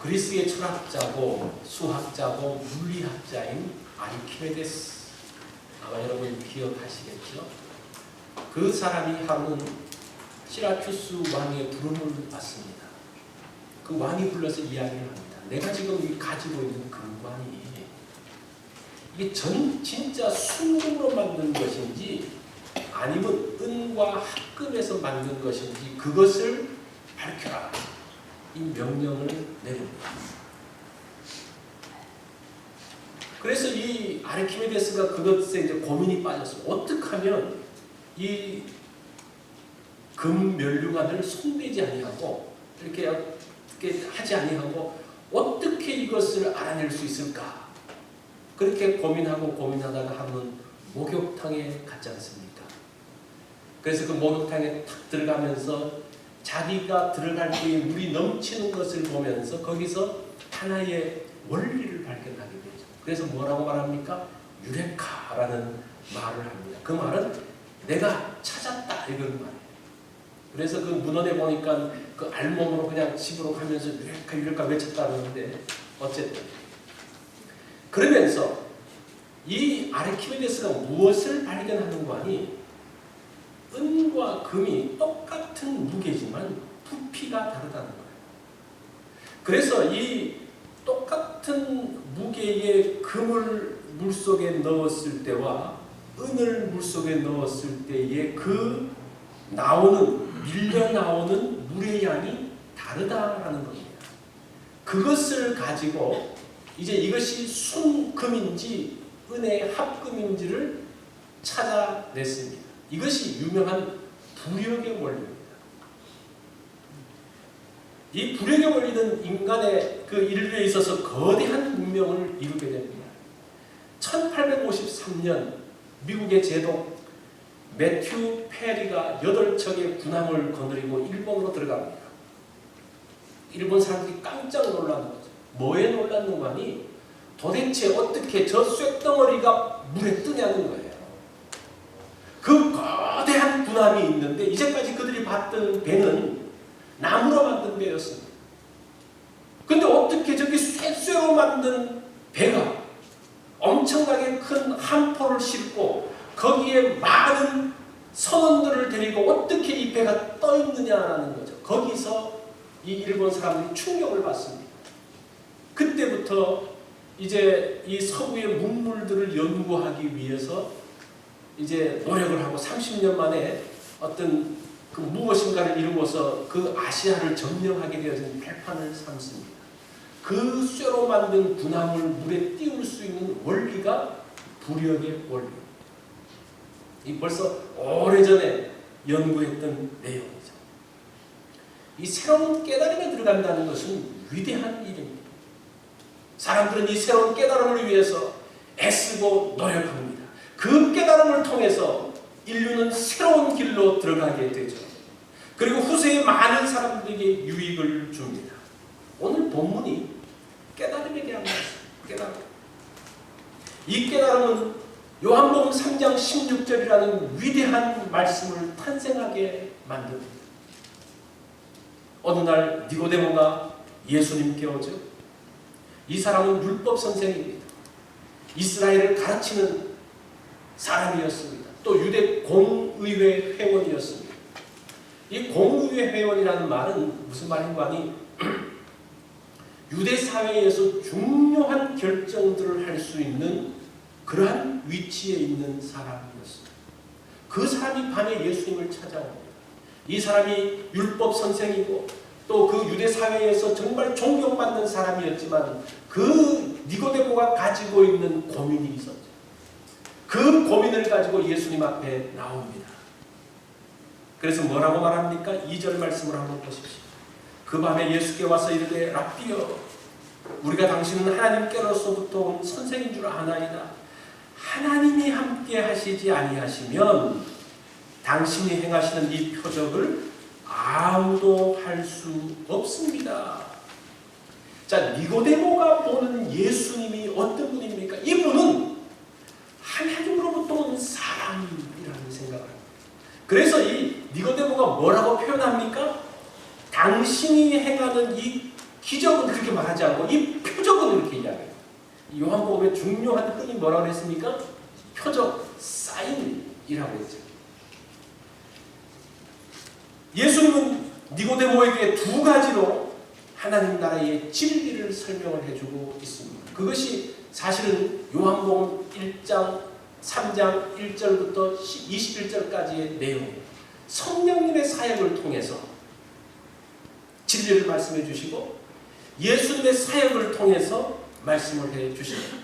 그리스의 철학자고 수학자고 물리학자인 아르키메데스, 아마 여러분 기억하시겠죠? 그 사람이 하루는 시라큐스 왕의 부름을 받습니다. 그 왕이 불러서 이야기를 합니다. 내가 지금 가지고 있는 금관이 이게 진짜 순금으로 만든 것인지 아니면 은과 합금해서 만든 것인지 그것을 밝혀라. 이 명령을 내립니다. 그래서 이 아르키메데스가 그것에 이제 고민이 빠졌어요. 어떻게 하면 이 금면류관을 손대지 아니하고 이렇게 하지 아니하고 어떻게 이것을 알아낼 수 있을까? 그렇게 고민하다가 한번 목욕탕에 갔지 않습니까? 그래서 그 목욕탕에 탁 들어가면서 자기가 들어갈 때에 물이 넘치는 것을 보면서 거기서 하나의 원리를 발견하게 되죠. 그래서 뭐라고 말합니까? 유레카라는 말을 합니다. 그 말은 내가 찾았다 이런 말이에요. 그래서 그 문헌에 보니까 그 알몸으로 그냥 집으로 가면서 유레카 외쳤다 그러는데 어쨌든 그러면서 이 아르키메데스가 무엇을 발견하는가 하니 은과 금이 똑같은 무게지만 부피가 다르다는 거예요. 그래서 이 똑같은 무게의 금을 물속에 넣었을 때와 은을 물속에 넣었을 때의 그 밀려 나오는 물의 양이 다르다라는 겁니다. 그것을 가지고 이제 이것이 순금인지 은의 합금인지를 찾아냈습니다. 이것이 유명한 부력의 원리입니다. 이 부력의 원리는 인간의 그 인류에 있어서 거대한 문명을 이루게 됩니다. 1853년 미국의 제독 매튜 페리가 8척의 군함을 거느리고 일본으로 들어갑니다. 일본 사람들이 깜짝 놀라는 거죠. 뭐에 놀랐는가 하니 도대체 어떻게 저 쇳덩어리가 물에 뜨냐는 거예요. 그 거대한 군함이 있는데 이제까지 그들이 봤던 배는 나무로 만든 배였습니다. 근데 어떻게 저기 쇠로 만든 배가 엄청나게 큰 함포를 싣고 거기에 많은 선원들을 데리고 어떻게 이 배가 떠 있느냐라는 거죠. 거기서 이 일본 사람들이 충격을 받습니다. 그때부터 이제 이 서구의 문물들을 연구하기 위해서 이제 노력을 하고 30년 만에 어떤 그 무엇인가를 이루어서 그 아시아를 점령하게 되어진 발판을 삼습니다. 그 쇠로 만든 군함을 물에 띄울 수 있는 원리가 부력의 원리. 이 벌써 오래전에 연구했던 내용이죠. 이 새로운 깨달음에 들어간다는 것은 위대한 일입니다. 사람들은 이 새로운 깨달음을 위해서 애쓰고 노력합니다. 그 깨달음을 통해서 인류는 새로운 길로 들어가게 되죠. 그리고 후세에 많은 사람들에게 유익을 줍니다. 오늘 본문이 깨달음에 대한 말씀입니다. 깨달음. 이 깨달음은 요한복음 3장 16절이라는 위대한 말씀을 탄생하게 만듭니다. 어느 날 니고데모가 예수님께 오죠. 이 사람은 율법 선생입니다. 이스라엘을 가르치는 사람이었습니다. 또 유대 공의회 회원이었습니다. 이 공의회 회원이라는 말은 무슨 말인가 하니 유대 사회에서 중요한 결정들을 할 수 있는 그러한 위치에 있는 사람이었습니다. 그 사람이 밤에 예수님을 찾아옵니다. 이 사람이 율법 선생이고 또 그 유대 사회에서 정말 존경받는 사람이었지만 그 니고데모가 가지고 있는 고민이 있었죠. 그 고민을 가지고 예수님 앞에 나옵니다. 그래서 뭐라고 말합니까? 2절 말씀을 한번 보십시오. 그 밤에 예수께 와서 이르되 랍비여 우리가 당신은 하나님께로서부터 온 선생인 줄 아나이다. 하나님이 함께 하시지 아니하시면 당신이 행하시는 이 표적을 아무도 할 수 없습니다. 자, 니고데모가 보는 예수님이 어떤 분입니까? 이분은 하나님으로부터 온 사람이라는 생각을 합니다. 그래서 이 니고데모가 뭐라고 표현합니까? 당신이 행하는 이 기적은 그렇게 말하지 않고 이 표적은 이렇게 이야기해요. 요한복음의 중요한 끈이 뭐라고 했습니까? 표적, 사인이라고 했죠. 예수님은 니고데모에게 두 가지로 하나님 나라의 진리를 설명을 해주고 있습니다. 그것이 사실은 요한복음 1장, 3장 1절부터 21절까지의 내용입니다. 성령님의 사역을 통해서 진리를 말씀해 주시고 예수님의 사역을 통해서 말씀을 해 주십니다.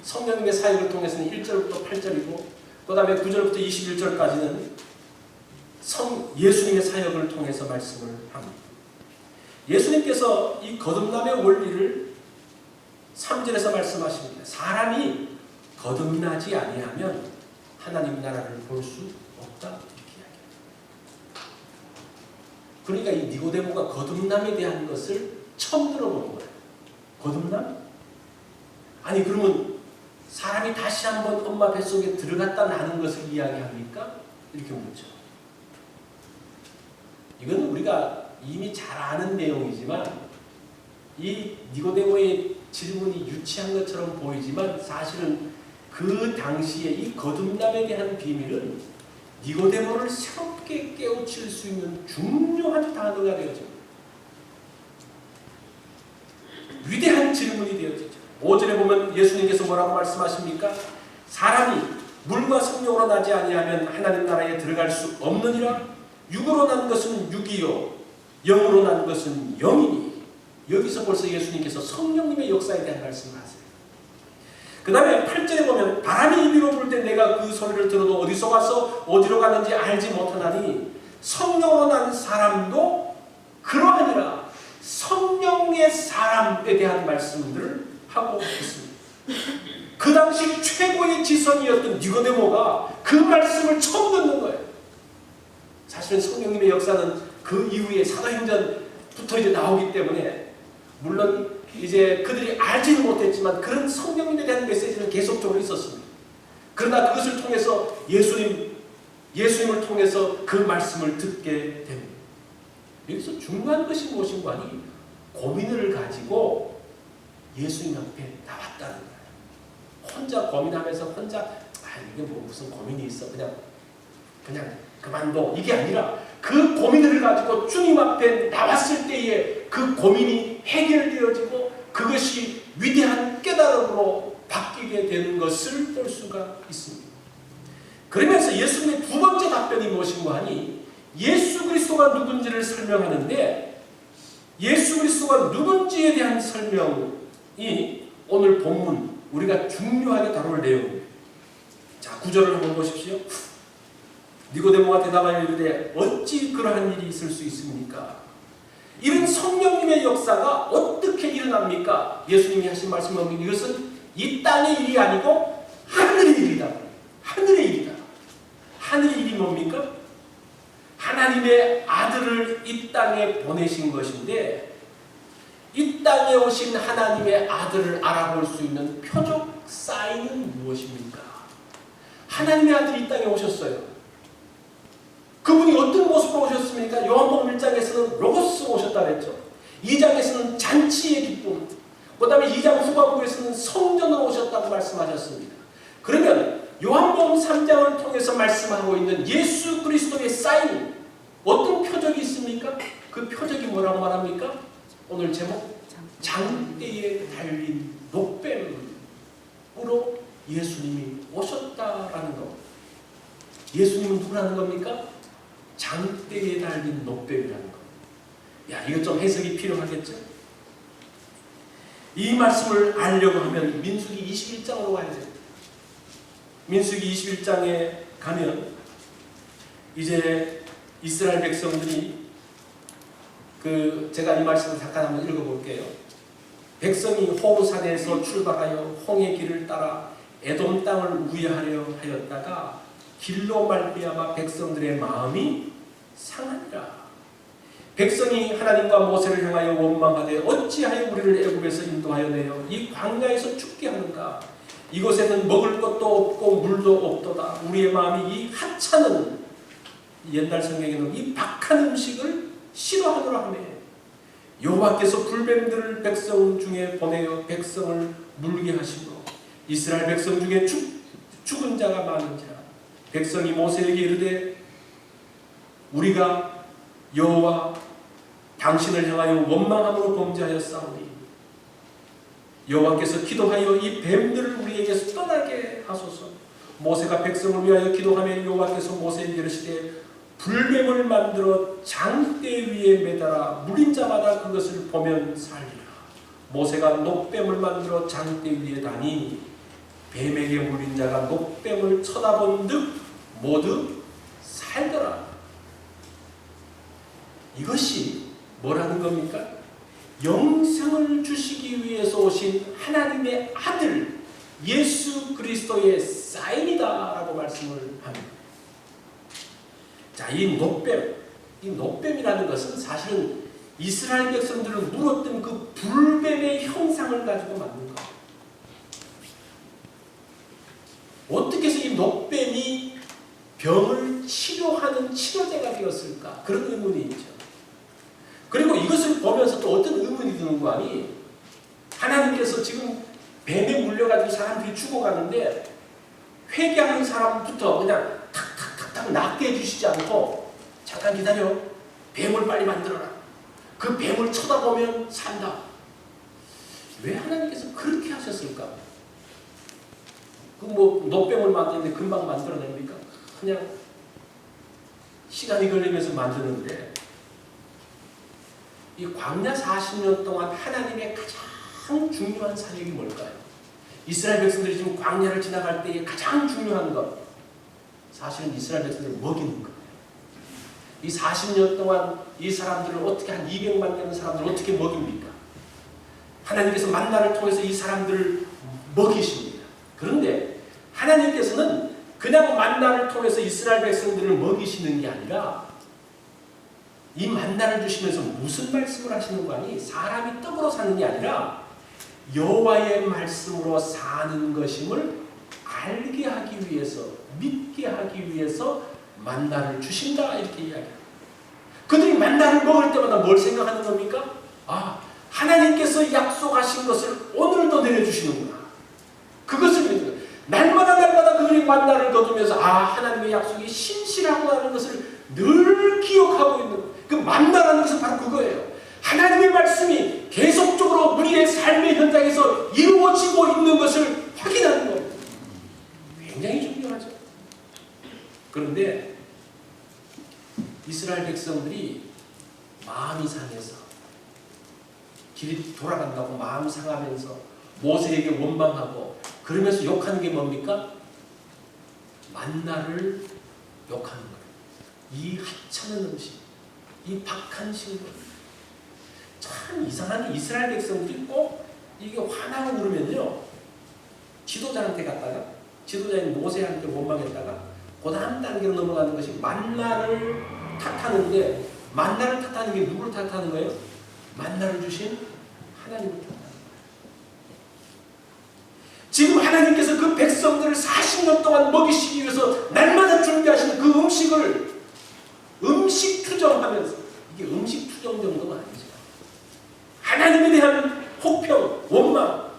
성령님의 사역을 통해서는 1절부터 8절이고 그 다음에 9절부터 21절까지는 예수님의 사역을 통해서 말씀을 합니다. 예수님께서 이 거듭남의 원리를 3절에서 말씀하십니다. 사람이 거듭나지 아니하면 하나님 나라를 볼 수 없다. 이렇게 이야기합니다. 그러니까 이 니고데모가 거듭남에 대한 것을 처음 들어보는 거예요. 거듭남? 아니 그러면 사람이 다시 한번 엄마 뱃속에 들어갔다 나는 것을 이야기합니까? 이렇게 묻죠. 이거는 우리가 이미 잘 아는 내용이지만 이 니고데모의 질문이 유치한 것처럼 보이지만 사실은 그 당시에 이 거듭남에 대한 비밀은 니고데모를 새롭게 깨우칠 수 있는 중요한 단어가 되어집니다. 위대한 질문이 되어지죠. 5절에 보면 예수님께서 뭐라고 말씀하십니까? 사람이 물과 성령으로 나지 아니하면 하나님 나라에 들어갈 수 없느니라. 육으로 난 것은 육이요 영으로 난 것은 영이니. 여기서 벌써 예수님께서 성령님의 역사에 대한 말씀을 하세요. 그 다음에 8절에 보면 바람이 이리로 불 때 내가 그 소리를 들어도 어디서 와서 어디로 가는지 알지 못하나니 성령으로 난 사람도 그러하니라. 성령의 사람에 대한 말씀들을 하고 있습니다. 그 당시 최고의 지성이었던 니고데모가 그 말씀을 처음 듣는 거예요. 사실은 성령님의 역사는 그 이후에 사도행전부터 이제 나오기 때문에 물론 이제 그들이 알지는 못했지만 그런 성령님에 대한 메시지는 계속적으로 있었습니다. 그러나 그것을 통해서 예수님을 통해서 그 말씀을 듣게 됩니다. 여기서 중요한 것이 무엇인가 하니 고민을 가지고 예수님 앞에 나왔다는 거예요. 혼자 고민하면서 혼자 이게 뭐 무슨 고민이 있어 그냥 그만둬 이게 아니라 그 고민을 가지고 주님 앞에 나왔을 때에 그 고민이 해결되어지고 그것이 위대한 깨달음으로 바뀌게 되는 것을 볼 수가 있습니다. 그러면서 예수님의 두 번째 답변이 무엇인가 하니 예수 그리스도가 누군지를 설명하는데 예수 그리스도가 누군지에 대한 설명이 오늘 본문 우리가 중요하게 다룰 내용입니다. 자, 9절을 한번 보십시오. 니고데모가 대답하여 이르되 어찌 그러한 일이 있을 수 있습니까? 이런 성령님의 역사가 어떻게 일어납니까? 예수님이 하신 말씀은 이것은 이 땅의 일이 아니고 하늘의 일이다. 하늘의 일이다. 하늘의 일이 뭡니까? 하나님의 아들을 이 땅에 보내신 것인데 이 땅에 오신 하나님의 아들을 알아볼 수 있는 표적 사인은 무엇입니까? 하나님의 아들이 이 땅에 오셨어요. 그분이 어떤 모습으로 오셨습니까? 요한복음 1장에서는 로고스로 오셨다 그랬죠. 2장에서는 잔치의 기쁨, 그 다음에 2장 후반부에서는 성전으로 오셨다고 말씀하셨습니다. 그러면 요한복음 3장을 통해서 말씀하고 있는 예수 그리스도의 사인, 어떤 표적이 있습니까? 그 표적이 뭐라고 말합니까? 오늘 제목, 장대에 달린 녹뱀으로 예수님이 오셨다라는 것. 예수님은 누구라는 겁니까? 장대에 달린 녹뱀이라는 것. 야, 이거 좀 해석이 필요하겠죠? 이 말씀을 알려고 하면 민수기 21장으로 가야 돼요. 민수기 21장에 가면 이제 이스라엘 백성들이 제가 이 말씀을 잠깐 한번 읽어볼게요. 백성이 호산에서 출발하여 홍해 길을 따라 에돔 땅을 우회하려 하였다가 길로 말미암아 백성들의 마음이 상하니라. 백성이 하나님과 모세를 향하여 원망하되 어찌하여 우리를 애굽에서 인도하여 내어 이 광야에서 죽게 하는가? 이곳에는 먹을 것도 없고 물도 없도다. 우리의 마음이 이 하찮은, 옛날 성경에는 이 박한 음식을 싫어하노라 하며 여호와께서 불뱀들을 백성 중에 보내어 백성을 물게 하시고 이스라엘 백성 중에 죽은 자가 많은지라. 백성이 모세에게 이르되 우리가 여호와 당신을 향하여 원망함으로 범죄하였사오니 여호와께서 기도하여 이 뱀들을 우리에게서 떠나게 하소서. 모세가 백성을 위하여 기도하며 여호와께서 모세에게 이르시되 불뱀을 만들어 장대 위에 매달아 물린 자마다 그것을 보면 살리라. 모세가 녹뱀을 만들어 장대 위에 다니 뱀에게 물린 자가 녹뱀을 쳐다본 듯 모두 살더라. 이것이 뭐라는 겁니까? 영생을 주시기 위해서 오신 하나님의 아들 예수 그리스도의 사인이다라고 말씀을 합니다. 자, 이 녹뱀이라는 것은 사실은 이스라엘 백성들을 물었던 그 불뱀의 형상을 가지고 만든 겁니다. 어떻게 해서 이 녹뱀이 병을 치료하는 치료제가 되었을까? 그런 의문이 있죠. 그리고 이것을 보면서 또 어떤 의문이 드는 거 아니? 하나님께서 지금 뱀에 물려가지고 사람들이 죽어가는데 회개하는 사람부터 그냥 탁탁탁탁 낫게 해주시지 않고 잠깐 기다려. 뱀을 빨리 만들어라. 그 뱀을 쳐다보면 산다. 왜 하나님께서 그렇게 하셨을까? 그 뭐 녹뱀을 만드는데 금방 만들어냅니까? 그냥 시간이 걸리면서 만드는데 이 광야 40년 동안 하나님의 가장 중요한 사역이 뭘까요? 이스라엘 백성들이 지금 광야를 지나갈 때의 가장 중요한 것, 사실은 이스라엘 백성들을 먹이는 거예요. 이 40년 동안 이 사람들을 어떻게 한 200만 되는 사람들을 어떻게 먹입니까? 하나님께서 만나를 통해서 이 사람들을 먹이십니다. 그런데 하나님께서는 그냥 만나를 통해서 이스라엘 백성들을 먹이시는 게 아니라 이 만나를 주시면서 무슨 말씀을 하시는 거 아니? 사람이 떡으로 사는 게 아니라 여호와의 말씀으로 사는 것임을 알게 하기 위해서, 믿게 하기 위해서 만나를 주신다 이렇게 이야기합니다. 그들이 만나를 먹을 때마다 뭘 생각하는 겁니까? 아, 하나님께서 약속하신 것을 오늘도 내려주시는구나. 그것을 믿는 거예요. 날마다 그들이 만나를 거두면서 아, 하나님의 약속이 신실하구나는 것을 늘 기억하고 있는 거예요. 그 만나라는 것은 바로 그거예요. 하나님의 말씀이 계속적으로 우리의 삶의 현장에서 이루어지고 있는 것을 확인하는 거예요. 굉장히 중요하죠. 그런데 이스라엘 백성들이 마음이 상해서 길이 돌아간다고 마음 상하면서 모세에게 원망하고 그러면서 욕하는 게 뭡니까? 만나를 욕하는 거예요. 이 하찮은 음식, 이 박한 신분. 참 이상한 게 이스라엘 백성들이 꼭 이게 화나고 그러면요, 지도자한테 갔다가 지도자인 모세한테 원망했다가 그 다음 단계로 넘어가는 것이 만나를 탓하는데, 만나를 탓하는 게 누구를 탓하는 거예요? 만나를 주신 하나님을 탓하는 거예요. 지금 하나님께서 그 백성들을 40년 동안 먹이시기 위해서 날마다 준비하시는 그 음식을 음식 투정하면서, 이게 음식 투정 정도가 아니죠. 하나님에 대한 혹평, 원망.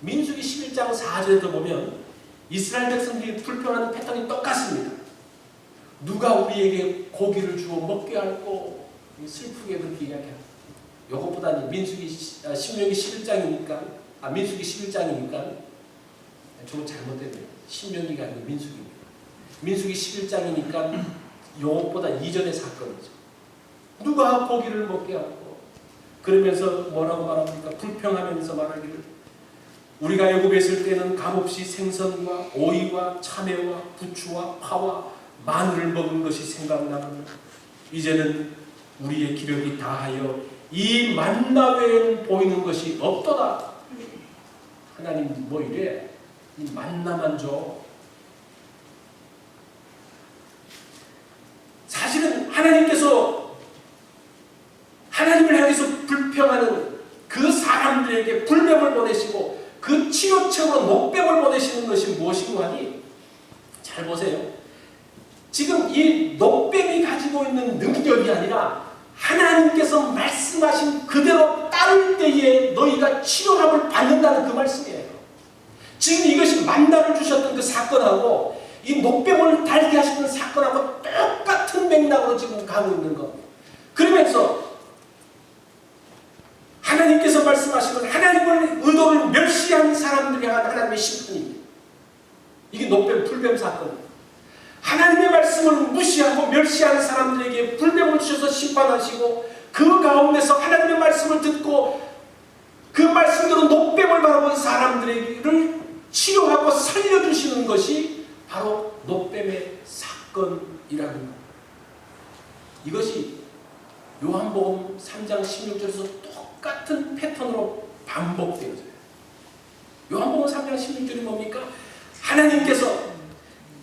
민수기 11장 4절에도 보면 이스라엘 백성들이 불평하는 패턴이 똑같습니다. 누가 우리에게 고기를 주어 먹게 할꼬? 슬프게 그렇게 이야기합니다. 이것보다는 신명기 11장이니까, 민수기 11장이니까 저거 잘못됐네요. 신명기가 아니고 민수기입니다. 민수기 11장이니까 이것보다 이전의 사건이죠. 누가 고기를 먹게 하고, 그러면서 뭐라고 말합니까? 불평하면서 말하기를 우리가 애굽에 있을 때는 값없이 생선과 오이와 참외와 부추와 파와 마늘을 먹은 것이 생각나고 이제는 우리의 기력이 다하여 이 만나 외에는 보이는 것이 없도다. 하나님 뭐 이래? 이 만나만 줘. 사실은 하나님께서 하나님을 향해서 불평하는 그 사람들에게 불뱀을 보내시고 그 치료책으로 녹뱀을 보내시는 것이 무엇인고 하니, 잘 보세요. 지금 이 녹뱀이 가지고 있는 능력이 아니라 하나님께서 말씀하신 그대로 따를 때에 너희가 치료함을 받는다는 그 말씀이에요. 지금 이것이 만나를 주셨던 그 사건하고 이 녹병을 달게 하셨던 사건하고 똑같은 맥락으로 지금 가고 있는 겁니다. 그러면서 하나님께서 말씀하시는 하나님의 의도를 멸시한 사람들이 향한 하나님의 심판입니다. 이게 녹병 불뱀 사건입니다. 하나님의 말씀을 무시하고 멸시하는 사람들에게 불뱀을 주셔서 심판하시고 그 가운데서 하나님의 말씀을 듣고 그 말씀대로 녹뱀을 바라본 사람들을 치료하고 살려주시는 것이 바로 녹뱀의 사건이라는 것. 이것이 요한복음 3장 16절에서 똑같은 패턴으로 반복되어져요. 요한복음 3장 16절이 뭡니까? 하나님께서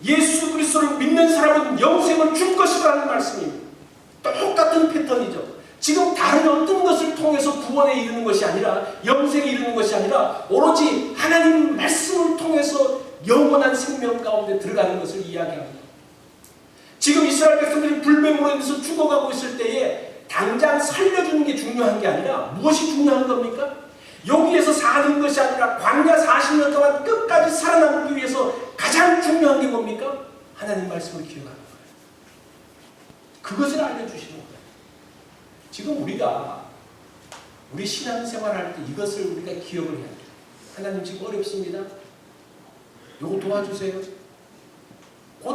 예수 그리스도를 믿는 사람은 영생을 줄 것이라는 말씀입니다. 똑같은 패턴이죠. 지금 다른 어떤 것을 통해서 구원에 이르는 것이 아니라 영생에 이르는 것이 아니라 오로지 하나님 말씀을 통해서 영원한 생명 가운데 들어가는 것을 이야기합니다. 지금 이스라엘 백성들이 불뱀으로 인해서 죽어가고 있을 때에 당장 살려주는 게 중요한 게 아니라 무엇이 중요한 겁니까? 여기에서 사는 것이 아니라 광야 40년 동안 끝까지 살아남기 위해서 가장 중요한 게 뭡니까? 하나님 말씀을 기억하는 거예요. 그것을 알려주시는 거예요. 지금 우리가 우리 신앙생활할 때 이것을 우리가 기억을 해야 돼요. 하나님 지금 어렵습니다. 요거 도와주세요.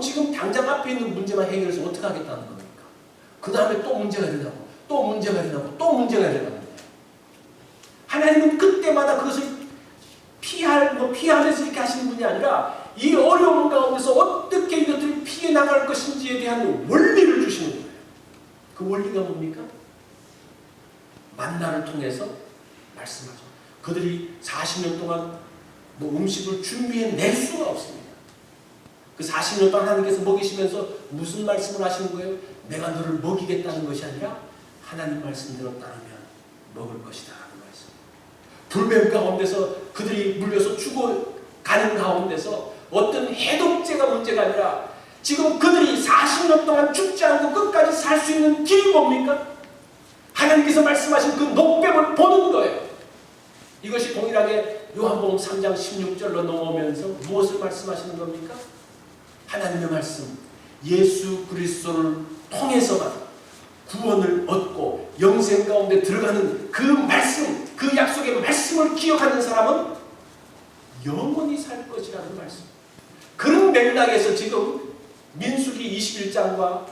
지금 당장 앞에 있는 문제만 해결해서 어떻게 하겠다는 겁니까? 그 다음에 또 문제가 일어나고 또 문제가 일어나고 또 문제가 일어나는 거예요. 하나님은 그때마다 그것을 피하면서 이렇게 하시는 분이 아니라 이 어려운 가운데서 어떻게 이것들을 피해 나갈 것인지에 대한 원리를 주시는 거예요. 그 원리가 뭡니까? 만나를 통해서 말씀하죠. 그들이 40년 동안 음식을 준비해낼 수가 없습니다. 그 40년 동안 하나님께서 먹이시면서 무슨 말씀을 하시는 거예요? 내가 너를 먹이겠다는 것이 아니라 하나님 말씀대로 따르면 먹을 것이다 하는 말씀. 불뱀 가운데서 그들이 물려서 죽어가는 가운데서 어떤 해독제가 문제가 아니라 지금 그들이 40년 동안 죽지 않고 끝까지 살 수 있는 길이 뭡니까? 하나님께서 말씀하신 그 녹뱀을 보는 거예요. 이것이 동일하게 요한복음 3장 16절로 넘어오면서 무엇을 말씀하시는 겁니까? 하나님의 말씀, 예수 그리스도를 통해서만 구원을 얻고 영생 가운데 들어가는 그 말씀, 그 약속의 말씀을 기억하는 사람은 영원히 살 것이라는 말씀. 그런 맥락에서 지금 민수기 21장과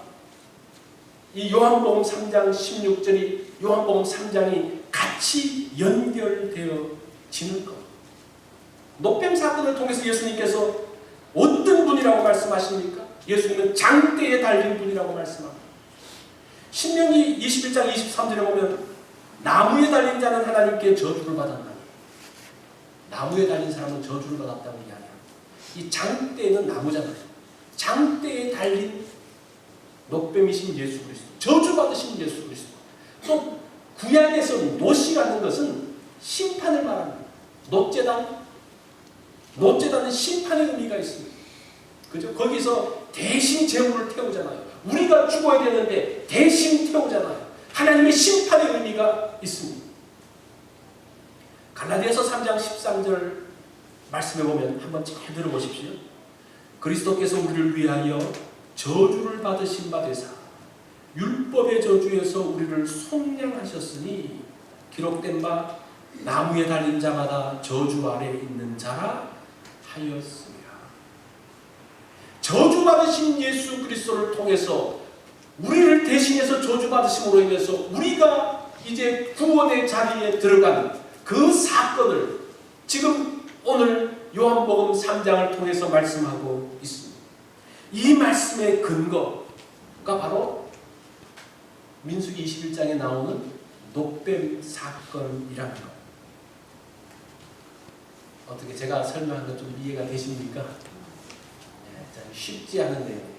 이 요한복음 3장 16절이 요한복음 3장이 같이 연결되어지는 것. 녹뱀 사건을 통해서 예수님께서 어떤 분이라고 말씀하십니까? 예수님은 장대에 달린 분이라고 말씀합니다. 신명기 21장 23절에 보면 나무에 달린 자는 하나님께 저주를 받았다. 나무에 달린 사람은 저주를 받았다는 게 아니야. 이 장대는 나무잖아요. 장대에 달린 녹뱀이신 예수 그리스도, 저주받으신 예수 그리스도. 또 구약에서는 노시라는 것은 심판을 말합니다. 노제단은 심판의 의미가 있습니다. 그죠? 거기서 대신 제물을 태우잖아요. 우리가 죽어야 되는데 대신 태우잖아요. 하나님의 심판의 의미가 있습니다. 갈라디아서 3장 13절 말씀해 보면 한번 잘 들어보십시오. 그리스도께서 우리를 위하여 저주를 받으신 바 되사 율법의 저주에서 우리를 속량하셨으니 기록된 바 나무에 달린 자마다 저주 아래 있는 자라 하였습니다. 저주받으신 예수 그리스도를 통해서 우리를 대신해서 저주받으심으로 인해서 우리가 이제 구원의 자리에 들어가는 그 사건을 지금 오늘 요한복음 3장을 통해서 말씀하고 있습니다. 이 말씀의 근거가 바로 민수기 21장에 나오는 녹뱀 사건이라는 것. 어떻게 제가 설명한 것 좀 이해가 되십니까? 쉽지 않은 내용이에요.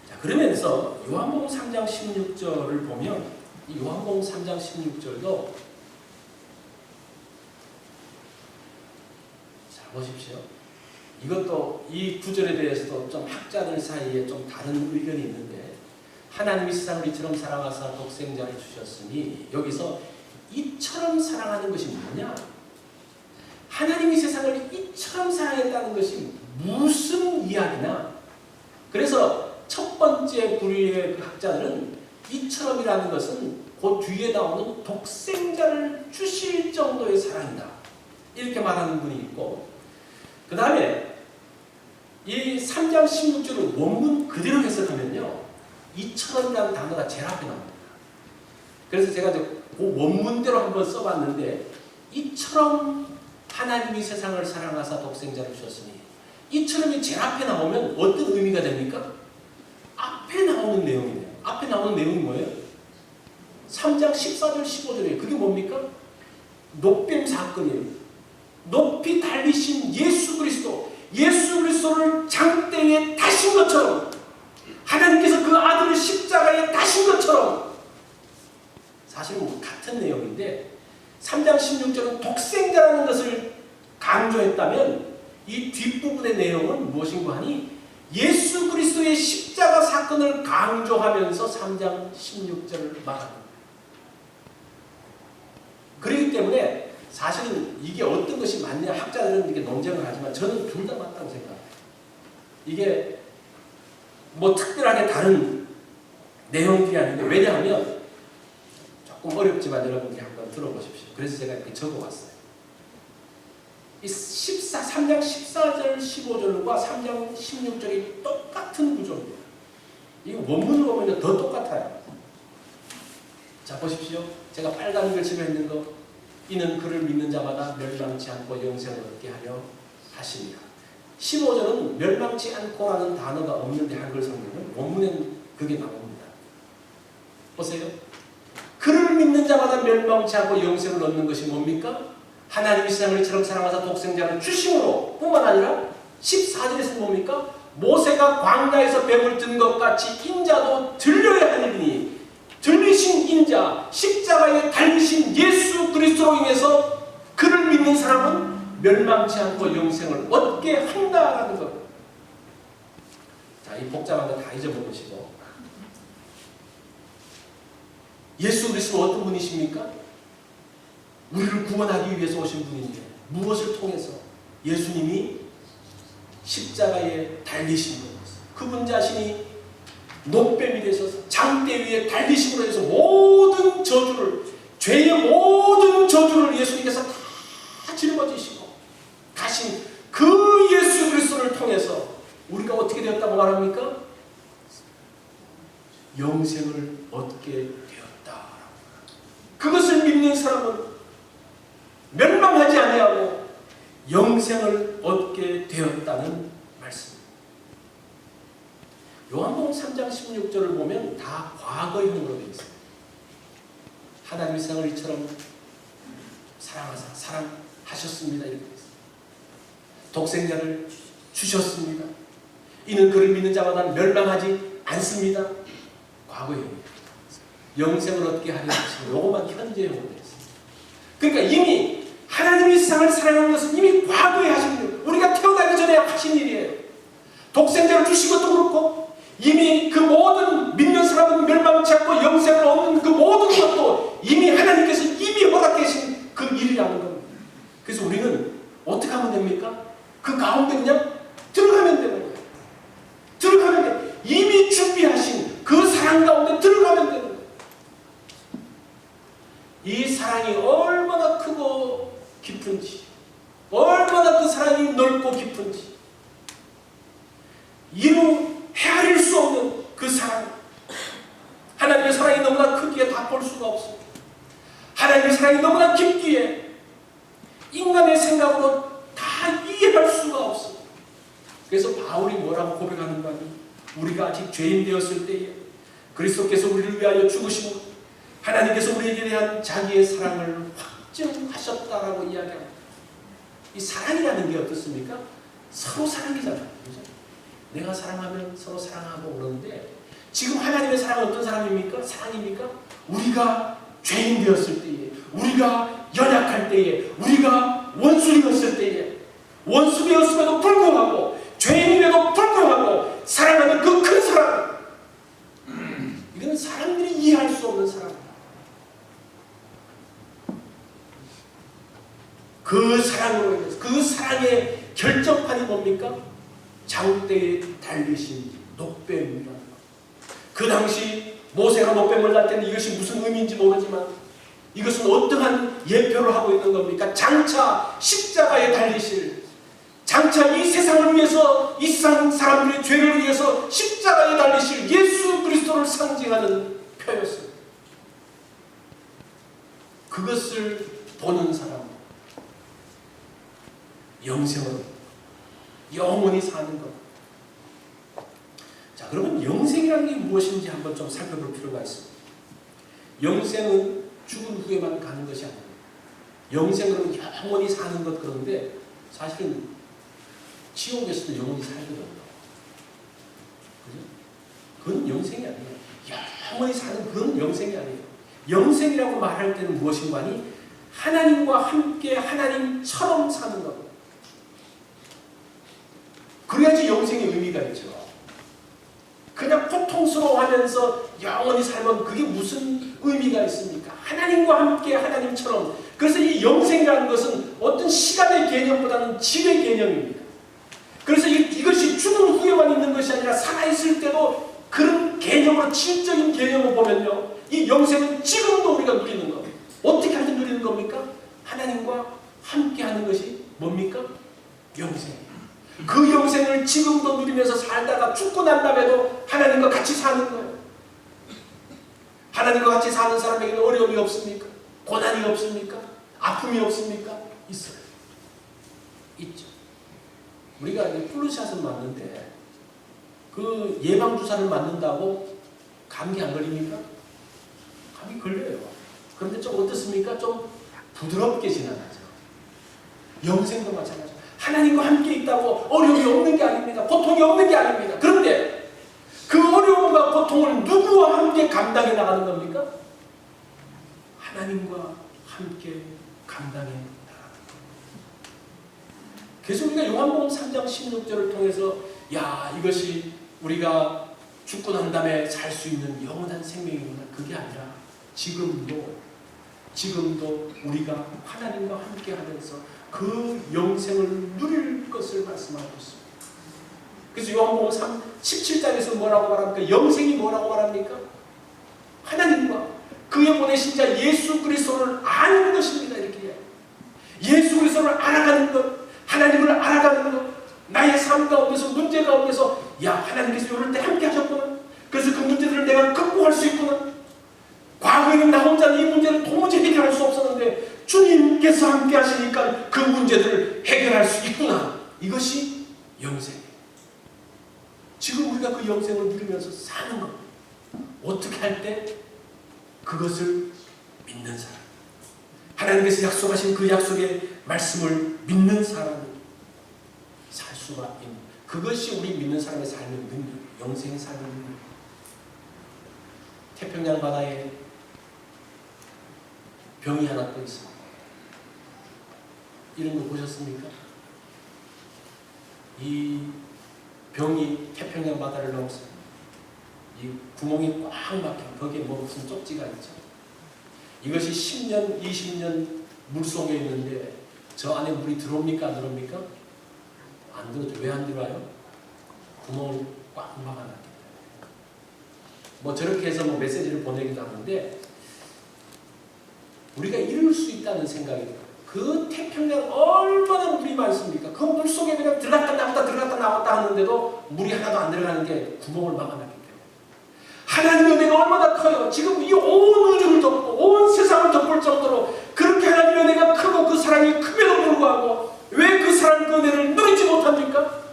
자, 그러면서 요한복음 3장 16절을 보면 이 요한복음 3장 16절도 자 보십시오. 이것도 이 구절에 대해서도 좀 학자들 사이에 좀 다른 의견이 있는데 하나님이 세상을 이처럼 사랑하사 독생자를 주셨으니, 여기서 이처럼 사랑하는 것이 뭐냐? 하나님이 세상을 이처럼 사랑했다는 것이 무슨 이야기나? 그래서 첫 번째 부류의 그 학자들은 이처럼이라는 것은 그 뒤에 나오는 독생자를 주실 정도의 사랑이다, 이렇게 말하는 분이 있고, 그 다음에 이 3장 16절을 원문 그대로 해석하면요, 이처럼이라는 단어가 제일 앞에 나옵니다. 그래서 제가 그 원문대로 한번 써봤는데, 이처럼 하나님이 세상을 사랑하사 독생자를 주셨으니, 이처럼이 제일 앞에 나오면 어떤 의미가 됩니까? 앞에 나오는 내용이네요. 앞에 나오는 내용이 뭐예요? 3장 14절 15절이에요. 그게 뭡니까? 높임 사건이에요. 높이 달리신 예수 그리스도를 장대에 다신 것처럼, 하나님께서 그 아들을 십자가에 다신 것처럼, 사실은 같은 내용인데 3장 16절은 독생자라는 것을 강조했다면, 이 뒷부분의 내용은 무엇인가 하니 예수 그리스도의 십자가 사건을 강조하면서 3장 16절을 말합니다. 그렇기 때문에 사실은 이게 어떤 것이 맞냐, 학자들은 이렇게 논쟁을 하지만 저는 둘 다 맞다고 생각합니다. 이게 뭐 특별하게 다른 내용들이 아닌데, 왜냐하면 조금 어렵지만 여러분들이 한번 들어보십시오. 그래서 제가 이렇게 적어봤어요. 이 3장 14절 15절과 3장 16절이 똑같은 구조입니다. 이거 원문을 보면 더 똑같아요. 자, 보십시오. 제가 빨간 글씨로 했는 거, 이는 그를 믿는 자마다 멸망치 않고 영생을 얻게 하려 하십니다. 15절은 멸망치 않고라는 단어가 없는데, 한글 성경은 원문에는 그게 나옵니다. 보세요. 그를 믿는 자마다 멸망치 않고 영생을 얻는 것이 뭡니까? 하나님이 세상을 이처럼 사랑하사 독생자를 주심으로 뿐만 아니라 14절에서는 뭡니까? 모세가 광야에서 뱀을 든 것 같이 인자도 들려야 하느니, 들리신 인자, 십자가에 달리신 예수 그리스도로 인해서 그를 믿는 사람은 멸망치 않고 영생을 얻게 한다라는 것. 자, 이 복잡한 거 다 잊어버리시고, 예수 그리스도는 어떤 분이십니까? 우리를 구원하기 위해서 오신 분인데, 무엇을 통해서? 예수님이 십자가에 달리신 것, 그분 자신이 높뱀이 되셔서 장대 위에 달리심으로 해서 모든 저주를, 죄의 모든 저주를 예수님께서 다 짊어지시고 가신 그 예수 그리스도를 통해서 우리가 어떻게 되었다고 말합니까? 영생을 얻게 되었다. 그것을 믿는 사람은 멸망하지 아니하고 영생을 얻게 되었다는 말씀입니다. 요한복음 3장 16절을 보면 다 과거형으로 되어 있습니다. 하나님이 세상을 이처럼 사랑하사 사랑하셨습니다, 이렇게 되어 있습니다. 독생자를 주셨습니다. 이는 그를 믿는 자마다 멸망하지 않습니다. 과거형입니다. 영생을 얻게 하려 하시는 요것만 현재형으로 되어 있습니다. 그러니까 이미 하나님이 세상을 사랑하는 것은 이미 과거에 하신 일, 우리가 태어나기 전에 하신 일이에요. 독생자를 주신 것도 그렇고, 이미 그 모든 믿는 사람은 멸망치 않고 영생을 얻는 그 모든 것도 이미 하나님께서 이미 허락하신 그 일이라는 겁니다. 그래서 우리는 어떻게 하면 됩니까? 그 가운데 그냥 들어가면 되는 거예요. 들어가면 돼. 이미 준비하신 그 사랑 가운데 들어가면 되는 거예요. 이 사랑이 얼마나 크고 깊은지, 얼마나 그 사랑이 넓고 깊은지, 헤아릴 수 없는 그 사랑, 하나님의 사랑이 너무나 크기에 다 볼 수가 없습니다. 하나님의 사랑이 너무나 깊기에 인간의 생각으로 다 이해할 수가 없습니다. 그래서 바울이 뭐라고 고백하는가 하니, 우리가 아직 죄인 되었을 때에 그리스도께서 우리를 위하여 죽으시고 하나님께서 우리에게 대한 자기의 사랑을 확증하셨다라고 이야기합니다. 이 사랑이라는 게 어떻습니까? 서로 사랑이잖아요. 그죠? 내가 사랑하면 서로 사랑하고 그러는데, 지금 하나님의 사랑은 어떤 사랑입니까? 사랑입니까? 우리가 죄인 되었을 때에, 우리가 연약할 때에, 우리가 원수되었을 때에, 원수되었음에도 불구하고, 죄인임에도 불구하고 사랑하는 그 큰 사랑, 그 사랑으로 인해서 그 사랑의 결정판이 뭡니까? 장대에 달리신 녹뱀이라는 것. 그 당시 모세가 녹뱀을 날 때는 이것이 무슨 의미인지 모르지만 이것은 어떠한 예표를 하고 있는 겁니까? 장차 십자가에 달리실, 장차 이 세상을 위해서, 이 세상 사람들의 죄를 위해서 십자가에 달리실 예수 그리스도를 상징하는 표였습니다. 그것을 보는 사람, 영생은 영원히 사는 것. 자, 그러면 영생이라는 게 무엇인지 한번 좀 살펴볼 필요가 있습니다. 영생은 죽은 후에만 가는 것이 아닙니다. 영생은 영원히 사는 것. 그런데 사실은 지옥에서도 영원히 살거든요. 그죠? 그건 영생이 아니에요. 영원히 사는 그건 영생이 아니에요. 영생이라고 말할 때는 무엇인가 하니 하나님과 함께 하나님처럼 사는 것. 그래야지 영생의 의미가 있죠. 그냥 고통스러워하면서 영원히 살면 그게 무슨 의미가 있습니까? 하나님과 함께 하나님처럼. 그래서 이 영생이라는 것은 어떤 시간의 개념보다는 질의 개념입니다. 그래서 이것이 죽은 후에만 있는 것이 아니라 살아있을 때도 그런 개념으로, 질적인 개념을 보면요, 이 영생은 지금도 우리가 누리는 것. 어떻게 하면 누리는 겁니까? 하나님과 함께 하는 것이 뭡니까? 영생이에요. 그 영생을 지금도 누리면서 살다가 죽고 난 다음에도 하나님과 같이 사는 거예요. 하나님과 같이 사는 사람에게는 어려움이 없습니까? 고난이 없습니까? 아픔이 없습니까? 있어요. 있죠. 우리가 플루샷은 맞는데 그 예방주사를 맞는다고 감기 안 걸립니까? 감기 걸려요. 그런데 좀 어떻습니까? 좀 부드럽게 지나가죠. 영생도 마찬가지죠. 하나님과 함께 있다고 어려움이 없는 게 아닙니다. 고통이 없는 게 아닙니다. 그런데 그 어려움과 고통을 누구와 함께 감당해 나가는 겁니까? 하나님과 함께 감당해 나가는 겁니다. 그래서 우리가 요한복음 3장 16절을 통해서 이것이 우리가 죽고 난 다음에 살 수 있는 영원한 생명이구나. 그게 아니라 지금도 우리가 하나님과 함께 하면서 그 영생을 누릴 것을 말씀하고 있습니다. 그래서 요한복음 17장에서 뭐라고 말합니까? 영생이 뭐라고 말합니까? 하나님과 그의 보내신 자 예수 그리스도를 아는 것입니다. 이렇게 해요. 예수 그리스도를 알아가는 것, 하나님을 알아가는 것, 나의 삶 가운데서 문제 가운데서 하나님께서 이럴 때 함께 하셨구나. 그래서 그 문제들을 내가 극복할 수 있구나. 과거에는 나 혼자는 이 문제를 도무지 해결할 수 없었는데 주님께서 함께 하시니까 그 문제들을 해결할 수 있구나. 이것이 영생이에요. 지금 우리가 그 영생을 누리면서 사는 겁니다. 어떻게 할 때? 그것을 믿는 사람. 하나님께서 약속하신 그 약속의 말씀을 믿는 사람이 살 수가 있는, 그것이 우리 믿는 사람의 삶의 능력, 영생의 삶의 능력. 태평양 바다에 병이 하나 또 있습니다. 이런 거 보셨습니까? 이 병이 태평양 바다를 넘었어요. 이 구멍이 꽉 막힌, 거기에 무슨 쪽지가 있죠. 이것이 10년, 20년 물속에 있는데 저 안에 물이 들어옵니까? 안 들어옵니까? 안 들어오죠. 왜 안 들어와요? 구멍을 꽉 막아놨기 때문에. 저렇게 해서 메시지를 보내기도 하는데 우리가 이룰 수 있다는 생각이 들어요. 그 태평양 얼마나 물이 많습니까? 그 물속에 그냥 들어갔다 나왔다 들어갔다 나왔다 하는데도 물이 하나도 안 들어가는 게 구멍을 막아놨기 때문에. 하나님의 은혜가 얼마나 커요. 지금 이 온 우주를 덮고 온 세상을 덮을 정도로 그렇게 하나님의 은혜가 크고 그 사랑이 큼에도 불구하고 왜 그 사랑 그 은혜를 누리지 못합니까?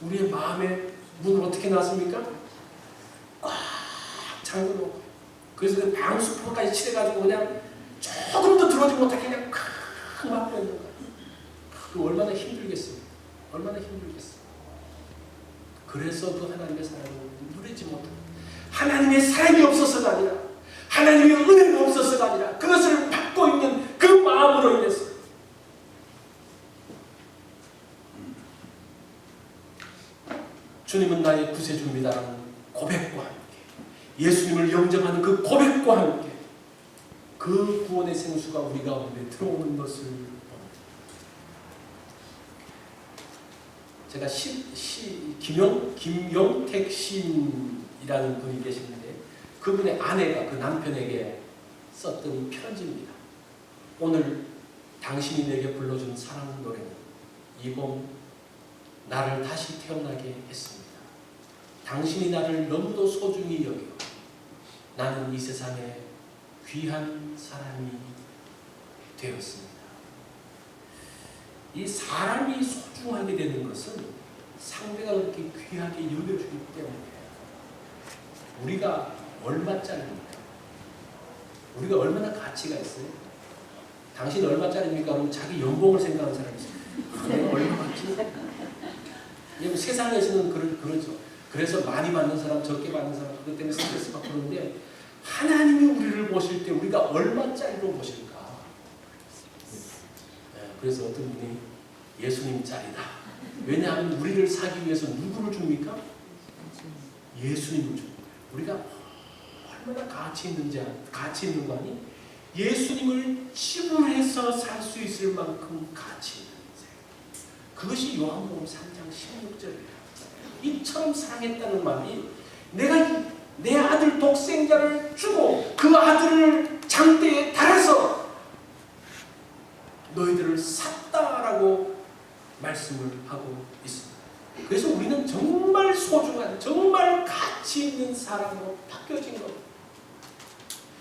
우리의 마음의 문을 어떻게 놨습니까? 꽉 잠궈놓고. 그래서 그 방수포까지 칠해가지고 그냥 조금도 들어오지 못하게 그냥 크 막고 있는 거예요. 그 얼마나 힘들겠습니까? 얼마나 힘들겠어요. 그래서 그 하나님의 사랑을 누리지 못합니다. 하나님의 사랑이 없어서가 아니라, 하나님의 은혜가 없어서가 아니라 그것을 받고 있는 그 마음으로 인해서. 주님은 나의 구세주입니다라는 고백과 함께, 예수님을 영접하는 그 고백과 함께 그 구원의 생수가 우리 가운데 들어오는 것을 봅니다. 제가 김용택 시인이라는 분이 계시는데 그분의 아내가 그 남편에게 썼던 이 편지입니다. 오늘 당신이 내게 불러준 사랑 노래는 이 봄 나를 다시 태어나게 했습니다. 당신이 나를 너무도 소중히 여겨 나는 이 세상에 귀한 사람이 되었습니다. 이 사람이 소중하게 되는 것은 상대가 그렇게 귀하게 여겨주기 때문에 우리가 얼마짜리입니까? 우리가 얼마나 가치가 있어요? 당신 얼마짜리입니까? 그러면 자기 연봉을 생각하는 사람이 있어요. 내가 얼마 받지? 세상에서는 그러죠. 그래서 많이 받는 사람, 적게 받는 사람, 그것 때문에 스트레스 받고 그러는데 하나님이 우리를 보실 때 우리가 얼마짜리로 보실까? 그래서 어떤 분이 예수님 짤이다. 왜냐하면 우리를 사기 위해서 누구를 줍니까? 예수님을 줍니다. 우리가 얼마나 가치 있는 거 아니? 예수님을 지불해서 살 수 있을 만큼 가치 있는 인생. 그것이 요한복음 3장 16절이에요. 이처럼 사랑했다는 말이 내가 내 아들 독생자를 주고 그 아들을 장대에 달아서 너희들을 샀다라고 말씀을 하고 있습니다. 그래서 우리는 정말 소중한, 정말 가치 있는 사람으로 바뀌어진 겁니다.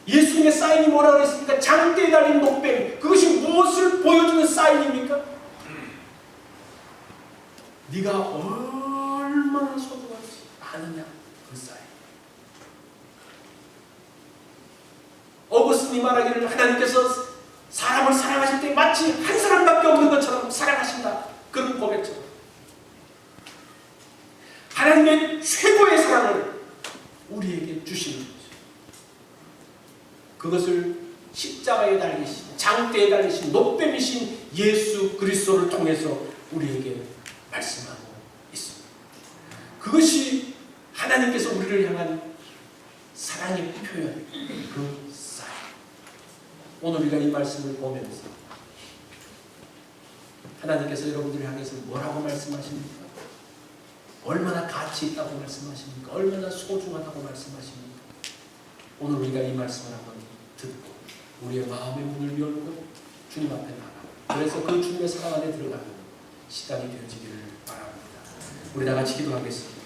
예수님의 사인이 뭐라고 그랬습니까? 장대에 달린 목뱀. 그것이 무엇을 보여주는 사인입니까? 네가 얼마나 소중한지 아느냐, 그 사인. 어거스틴이 말하기를 하나님께서 사람을 사랑하실 때 마치 한 사람밖에 없는 것처럼 사랑하신다. 그런 고백처럼. 하나님의 최고의 사랑을 우리에게 주시는 거죠. 그것을 십자가에 달리신, 장대에 달리신, 높뱀이신 예수 그리스도를 통해서 우리에게 말씀하고 있습니다. 그것이 하나님께서 우리를 향한 사랑의 표현, 그 사랑. 오늘 우리가 이 말씀을 보면서 하나님께서 여러분들을 향해서 뭐라고 말씀하십니까? 얼마나 가치 있다고 말씀하십니까? 얼마나 소중하다고 말씀하십니까? 오늘 우리가 이 말씀을 한번 듣고 우리의 마음의 문을 열고 주님 앞에 나가고 그래서 그 주님의 사랑 안에 들어가는 시간이 되어지기를 바랍니다. 우리 다 같이 기도하겠습니다.